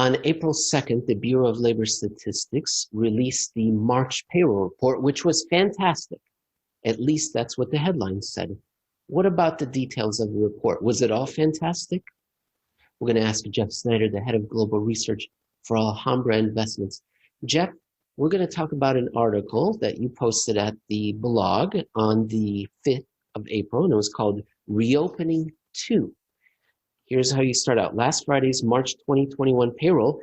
On April 2nd, the Bureau of Labor Statistics released the March payroll report, which was fantastic. At least that's what the headline said. What about the details of the report? Was it all fantastic? We're going to ask Jeff Snider, the head of global research for Alhambra Investments. Jeff, we're going to talk about an article that you posted at the blog on the 5th of April, and it was called Reopening 2. Here's how you start out. Last Friday's March 2021 payroll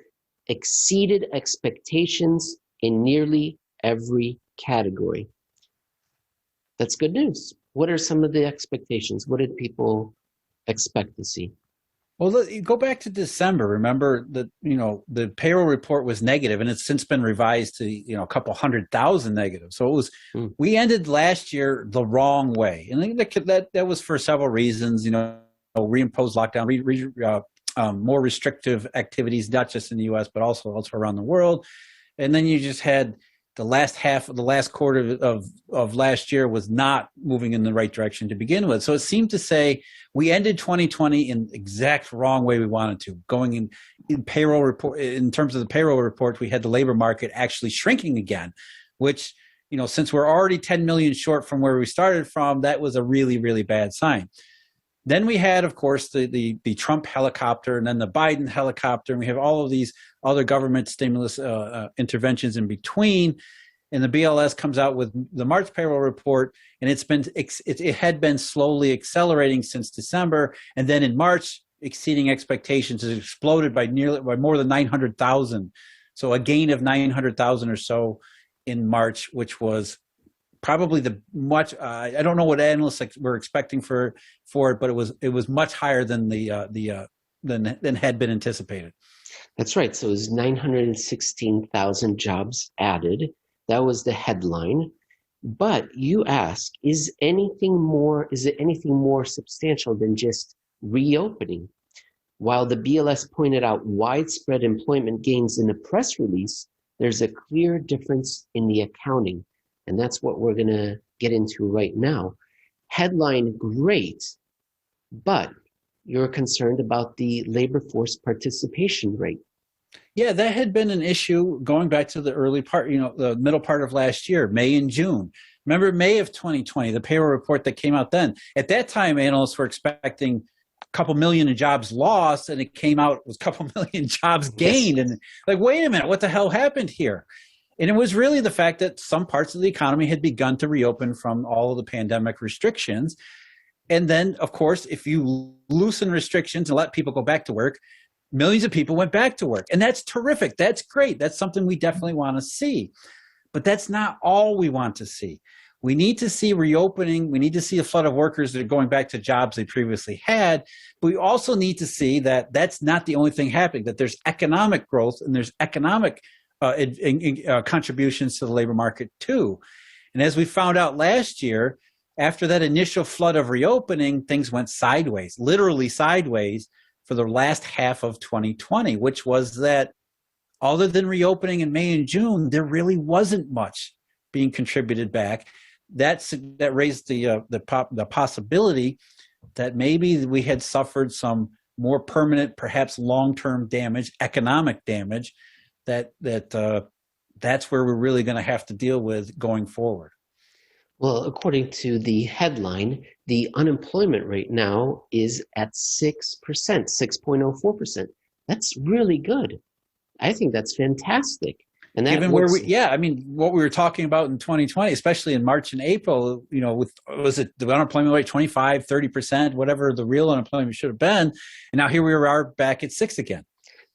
exceeded expectations in nearly every category. That's good news. What are some of the expectations? What did people expect to see? Well, you go back to December. Remember that, the payroll report was negative, and it's since been revised to, a couple 100,000 negative. So it was, we ended last year the wrong way. And I think that was for several reasons, reimposed lockdown, more restrictive activities, not just in the US, but also elsewhere around the world. And then you just had the last quarter of last year was not moving in the right direction to begin with. So it seemed to say we ended 2020 in the exact wrong way we wanted to. Going in payroll report, in terms of the payroll report, we had the labor market actually shrinking again, which, since we're already 10 million short from where we started from, that was a really, really bad sign. Then we had, of course, the Trump helicopter and then the Biden helicopter, and we have all of these other government stimulus interventions in between. And the BLS comes out with the March payroll report, and it had been slowly accelerating since December, and then in March, exceeding expectations, it exploded by more than 900,000. So a gain of 900,000 or so in March, which was probably I don't know what analysts were expecting for it, but it was much higher than than had been anticipated. That's right. So it was 916,000 jobs added. That was the headline. But you ask, is it anything more substantial than just reopening? While the BLS pointed out widespread employment gains in the press release, there's a clear difference in the accounting. And that's what we're going to get into right now. Headline, great, but you're concerned about the labor force participation rate. Yeah, that had been an issue going back to the early part, the middle part of last year, May and June. Remember May of 2020, the payroll report that came out then. At that time, analysts were expecting a couple million in jobs lost, and it came out with a couple million jobs gained. Yes. And like, wait a minute, what the hell happened here? And it was really the fact that some parts of the economy had begun to reopen from all of the pandemic restrictions. And then, of course, if you loosen restrictions and let people go back to work, millions of people went back to work. And that's terrific. That's great. That's something we definitely want to see. But that's not all we want to see. We need to see reopening. We need to see a flood of workers that are going back to jobs they previously had. But we also need to see that that's not the only thing happening, that there's economic growth and there's economic contributions to the labor market too. And as we found out last year, after that initial flood of reopening, things went sideways, literally sideways for the last half of 2020, which was that other than reopening in May and June, there really wasn't much being contributed back. That raised the possibility that maybe we had suffered some more permanent, perhaps long-term damage, economic damage, that's where we're really going to have to deal with going forward. Well, according to the headline, the unemployment rate now is at 6%, 6.04%. That's really good. I think that's fantastic. And that given what we were talking about in 2020, especially in March and April, was it the unemployment rate 25, 30%, whatever the real unemployment should have been. And now here we are back at 6 again.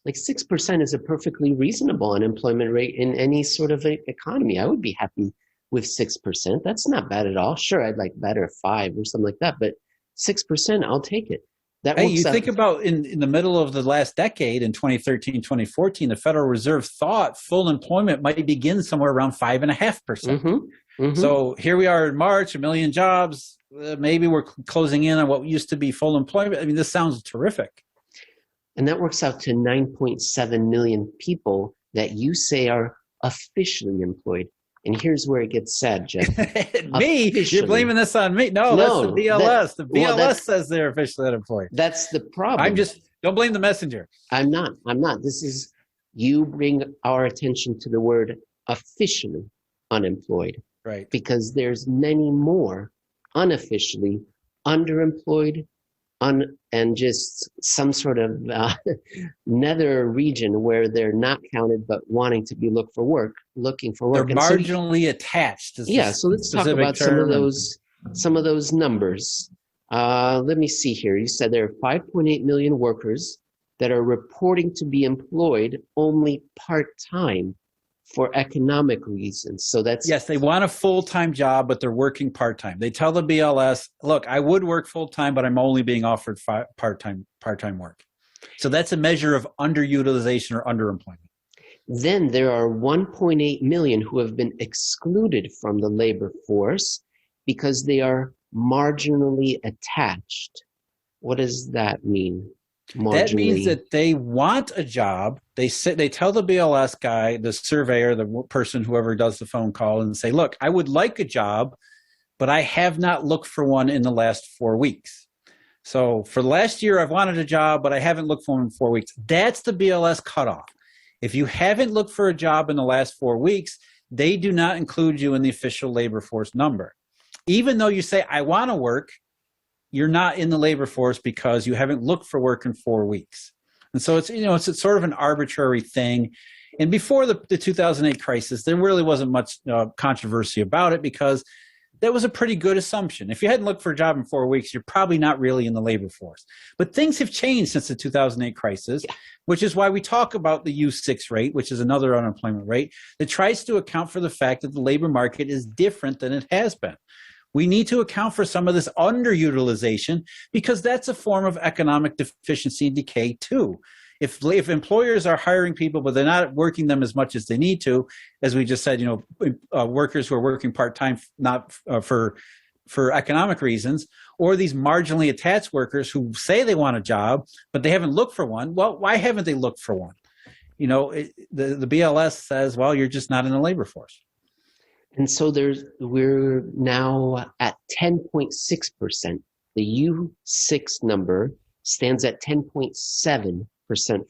Like 6% is a perfectly reasonable unemployment rate in any sort of economy. I would be happy with 6%. That's not bad at all. Sure, I'd like better 5 or something like that, but 6%, I'll take it. Think about in the middle of the last decade, in 2013, 2014, the Federal Reserve thought full employment might begin somewhere around 5.5%. So here we are in March, 1 million jobs. Maybe we're closing in on what used to be full employment. I mean, this sounds terrific. And that works out to 9.7 million people that you say are officially employed. And here's where it gets sad, Jeff. Me? You're blaming this on me? No, that's the BLS. The BLS says they're officially unemployed. That's the problem. Don't blame the messenger. I'm not. This is, you bring our attention to the word officially unemployed. Right. Because there's many more unofficially underemployed, and just some sort of nether region where they're not counted but wanting to be looking for work. They're And marginally attached. So let's talk about some of those numbers. Let me see here. You said there are 5.8 million workers that are reporting to be employed only part-time for economic reasons. So that's... Yes, they want a full-time job, but they're working part-time. They tell the BLS, look, I would work full-time, but I'm only being offered part-time work. So that's a measure of underutilization or underemployment. Then there are 1.8 million who have been excluded from the labor force because they are marginally attached. What does that mean? That means that they want a job. They tell the BLS guy, the surveyor, the person, whoever does the phone call, and say, look, I would like a job, but I have not looked for one in the last 4 weeks. So for the last year, I've wanted a job, but I haven't looked for one in 4 weeks. That's the BLS cutoff. If you haven't looked for a job in the last 4 weeks, they do not include you in the official labor force number. Even though you say, I want to work, you're not in the labor force because you haven't looked for work in 4 weeks. And so it's sort of an arbitrary thing. And before the 2008 crisis, there really wasn't much controversy about it because that was a pretty good assumption. If you hadn't looked for a job in 4 weeks, you're probably not really in the labor force. But things have changed since the 2008 crisis, which is why we talk about the U6 rate, which is another unemployment rate that tries to account for the fact that the labor market is different than it has been. We need to account for some of this underutilization because that's a form of economic deficiency and decay too. If employers are hiring people, but they're not working them as much as they need to, as we just said, workers who are working part-time, not for economic reasons, or these marginally attached workers who say they want a job, but they haven't looked for one. Well, why haven't they looked for one? The BLS says, well, you're just not in the labor force. And so we're now at 10.6%. The U6 number stands at 10.7%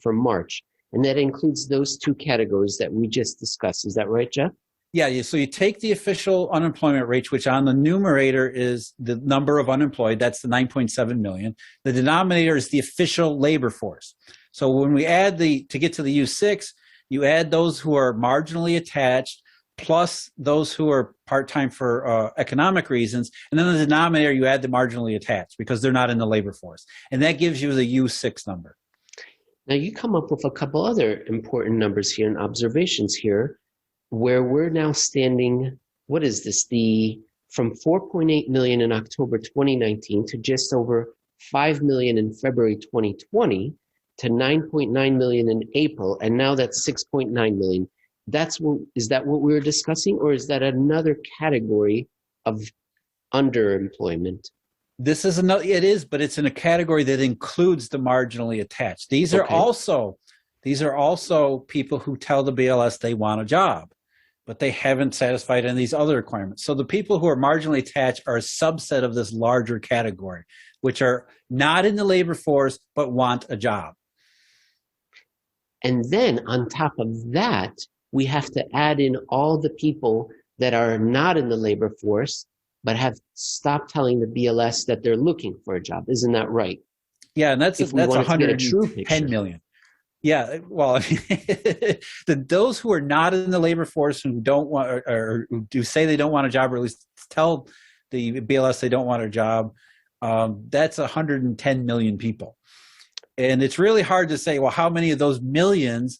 for March. And that includes those two categories that we just discussed. Is that right, Jeff? Yeah. So you take the official unemployment rate, which on the numerator is the number of unemployed. That's the 9.7 million. The denominator is the official labor force. So when we add to get to the U6, you add those who are marginally attached plus those who are part-time for economic reasons. And then the denominator, you add the marginally attached because they're not in the labor force. And that gives you the U6 number. Now you come up with a couple other important numbers here and observations here where we're now standing, what is this? From 4.8 million in October 2019 to just over 5 million in February 2020 to 9.9 million in April. And now that's 6.9 million. Is that what we were discussing, or is that another category of underemployment? This is it is, but it's in a category that includes the marginally attached. These are also people who tell the BLS they want a job, but they haven't satisfied any of these other requirements. So the people who are marginally attached are a subset of this larger category, which are not in the labor force but want a job. And then on top of that, we have to add in all the people that are not in the labor force, but have stopped telling the BLS that they're looking for a job. Isn't that right? Yeah, and that's 110 million. Yeah, well, those who are not in the labor force who don't want or who do say they don't want a job, or at least tell the BLS they don't want a job, that's 110 million people. And it's really hard to say, well, how many of those millions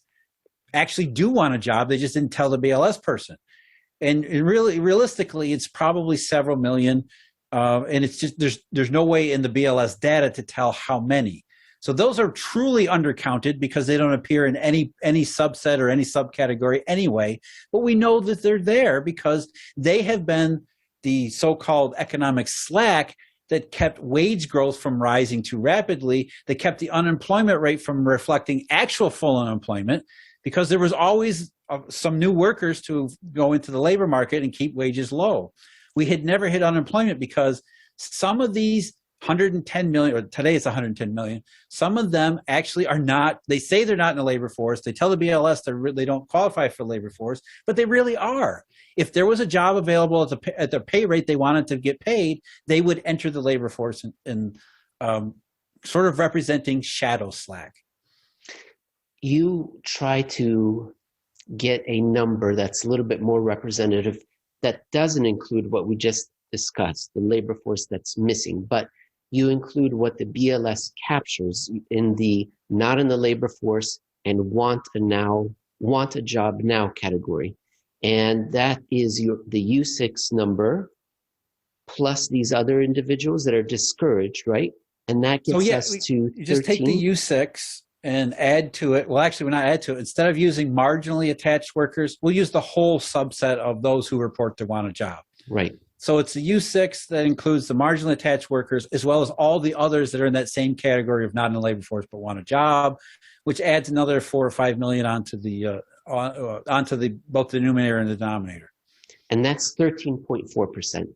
actually do want a job? They just didn't tell the BLS person. And really, realistically, it's probably several million. And it's just, there's no way in the BLS data to tell how many. So those are truly undercounted because they don't appear in any subset or any subcategory anyway. But we know that they're there because they have been the so-called economic slack that kept wage growth from rising too rapidly, that kept the unemployment rate from reflecting actual full unemployment, because there was always some new workers to go into the labor market and keep wages low. We had never hit unemployment because some of these 110 million, or today it's 110 million. Some of them actually are not, they say they're not in the labor force. They tell the BLS they don't qualify for the labor force, but they really are. If there was a job available at the pay rate they wanted to get paid, they would enter the labor force in sort of representing shadow slack. You try to get a number that's a little bit more representative that doesn't include what we just discussed, the labor force that's missing, but you include what the BLS captures in the not in the labor force and want a job now category. And that is the U6 number plus these other individuals that are discouraged, right? And that gets us to 13. You just take the U6 and add to it. Well, actually, when I add to it, instead of using marginally attached workers, we'll use the whole subset of those who report to want a job. Right. So it's the U6 that includes the marginally attached workers, as well as all the others that are in that same category of not in the labor force but want a job, which adds another 4 or 5 million onto both the numerator and the denominator. And that's 13.4%.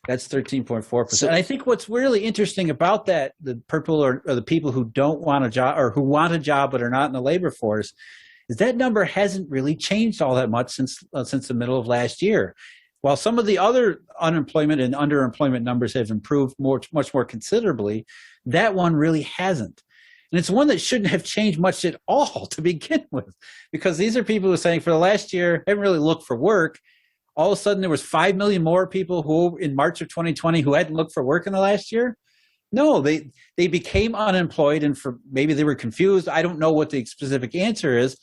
That's 13.4%. So, and I think what's really interesting about that, the purple or the people who don't want a job or who want a job but are not in the labor force, is that number hasn't really changed all that much since the middle of last year. While some of the other unemployment and underemployment numbers have improved much more considerably, that one really hasn't. And it's one that shouldn't have changed much at all to begin with, because these are people who are saying for the last year, haven't really looked for work. All of a sudden, there was 5 million more people who in March of 2020 who hadn't looked for work in the last year. No, they became unemployed, and maybe they were confused. I don't know what the specific answer is,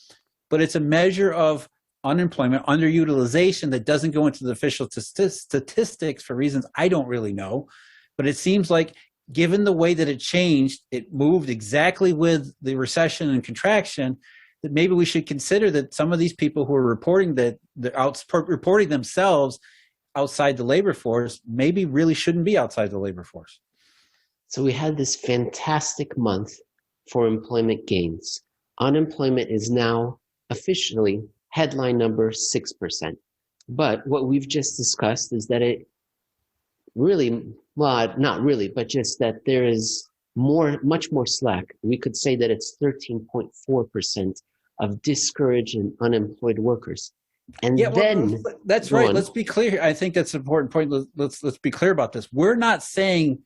but it's a measure of unemployment, underutilization that doesn't go into the official statistics for reasons I don't really know. But it seems like given the way that it changed, it moved exactly with the recession and contraction, that maybe we should consider that some of these people who are reporting reporting themselves outside the labor force maybe really shouldn't be outside the labor force. So we had this fantastic month for employment gains. Unemployment is now officially headline number 6%. But what we've just discussed is that it really, well, not really, but just that there is much more slack. We could say that it's 13.4% of discouraged and unemployed workers. And then that's right. Let's be clear. I think that's an important point. Let's be clear about this. We're not saying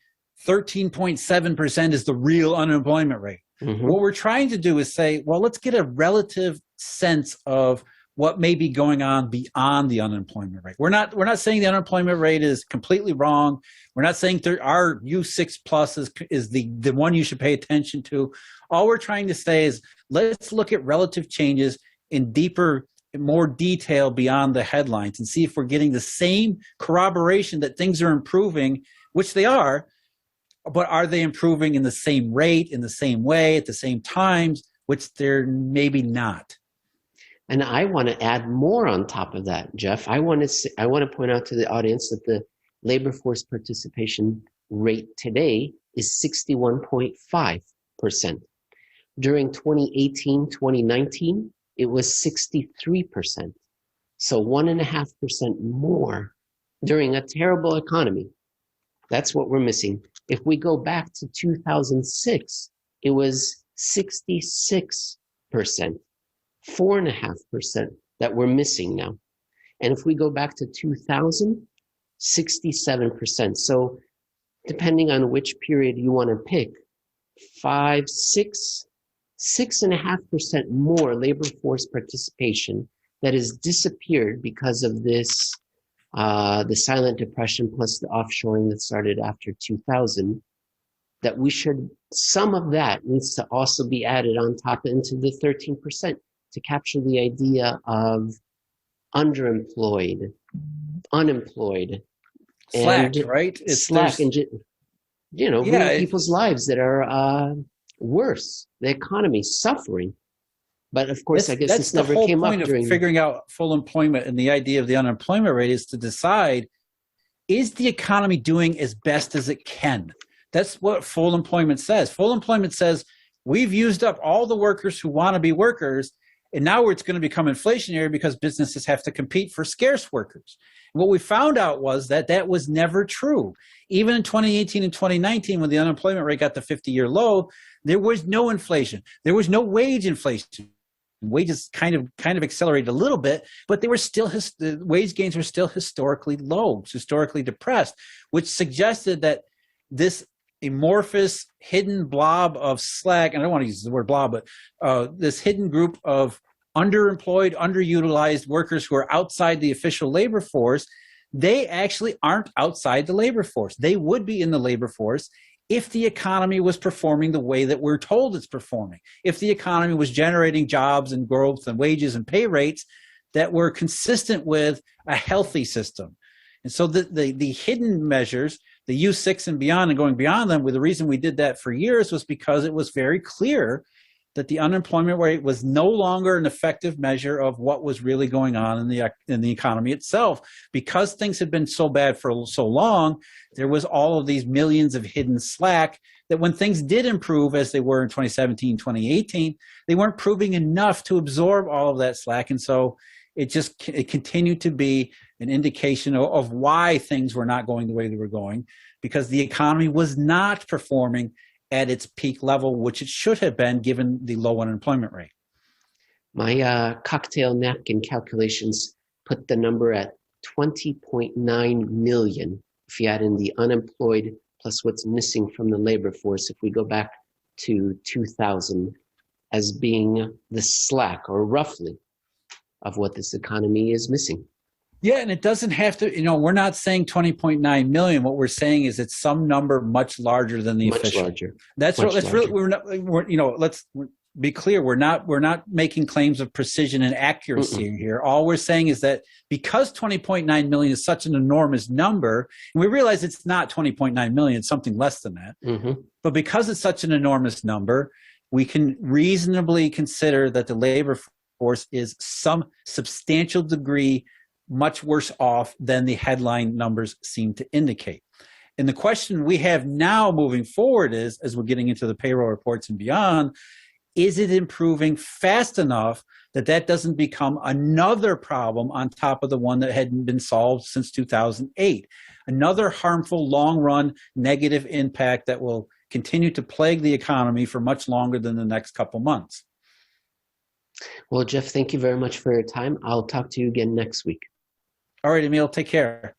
13.7% is the real unemployment rate. Mm-hmm. What we're trying to do is say, well, let's get a relative sense of what may be going on beyond the unemployment rate. We're not saying the unemployment rate is completely wrong. We're not saying our U6 plus is the one you should pay attention to. All we're trying to say is let's look at relative changes in more detail beyond the headlines and see if we're getting the same corroboration that things are improving, which they are, but are they improving in the same rate, in the same way, at the same times, which they're maybe not. And I want to add more on top of that, Jeff. I want to point out to the audience that the labor force participation rate today is 61.5%. During 2018-2019, it was 63%. So 1.5% more during a terrible economy. That's what we're missing. If we go back to 2006, it was 66%. 4.5% that we're missing now. And if we go back to 2000, 67%. So depending on which period you want to pick, 6.5% more labor force participation that has disappeared because of this, the silent depression plus the offshoring that started after 2000, that some of that needs to also be added on top into the 13%. To capture the idea of underemployed, unemployed, slack, and right? It's slack, and people's lives that are worse. The economy's suffering, but of course, I guess this never came up during figuring out full employment. And the idea of the unemployment rate is to decide: is the economy doing as best as it can? That's what full employment says. Full employment says we've used up all the workers who want to be workers. And now it's going to become inflationary because businesses have to compete for scarce workers. What we found out was that that was never true. Even in 2018 and 2019, when the unemployment rate got to 50-year low, there was no inflation. There was no wage inflation. Wages kind of accelerated a little bit, but they were still the wage gains were still historically low, historically depressed, which suggested that this amorphous hidden blob of slack, and I don't want to use the word blob, but this hidden group of underemployed, underutilized workers who are outside the official labor force, they actually aren't outside the labor force. They would be in the labor force if the economy was performing the way that we're told it's performing, if the economy was generating jobs and growth and wages and pay rates that were consistent with a healthy system. And so the hidden measures, the U6 and beyond and going beyond them, the reason we did that for years was because it was very clear that the unemployment rate was no longer an effective measure of what was really going on in the economy itself. Because things had been so bad for so long, there was all of these millions of hidden slack that when things did improve, as they were in 2017, 2018, they weren't proving enough to absorb all of that slack. And so it continued to be an indication of why things were not going the way they were going, because the economy was not performing at its peak level, which it should have been given the low unemployment rate. My cocktail napkin calculations put the number at 20.9 million if you add in the unemployed plus what's missing from the labor force, if we go back to 2000, as being the slack, or roughly, of what this economy is missing. Yeah, and it doesn't have to, we're not saying 20.9 million. What we're saying is it's some number much larger than the official. Larger. That's really, let's be clear. We're not making claims of precision and accuracy here. All we're saying is that because 20.9 million is such an enormous number, and we realize it's not 20.9 million, it's something less than that. But because it's such an enormous number, we can reasonably consider that the labor force is some substantial degree much worse off than the headline numbers seem to indicate. And the question we have now moving forward is, as we're getting into the payroll reports and beyond, is it improving fast enough that that doesn't become another problem on top of the one that hadn't been solved since 2008? Another harmful, long-run negative impact that will continue to plague the economy for much longer than the next couple months. Well, Jeff, thank you very much for your time. I'll talk to you again next week. All right, Emil, take care.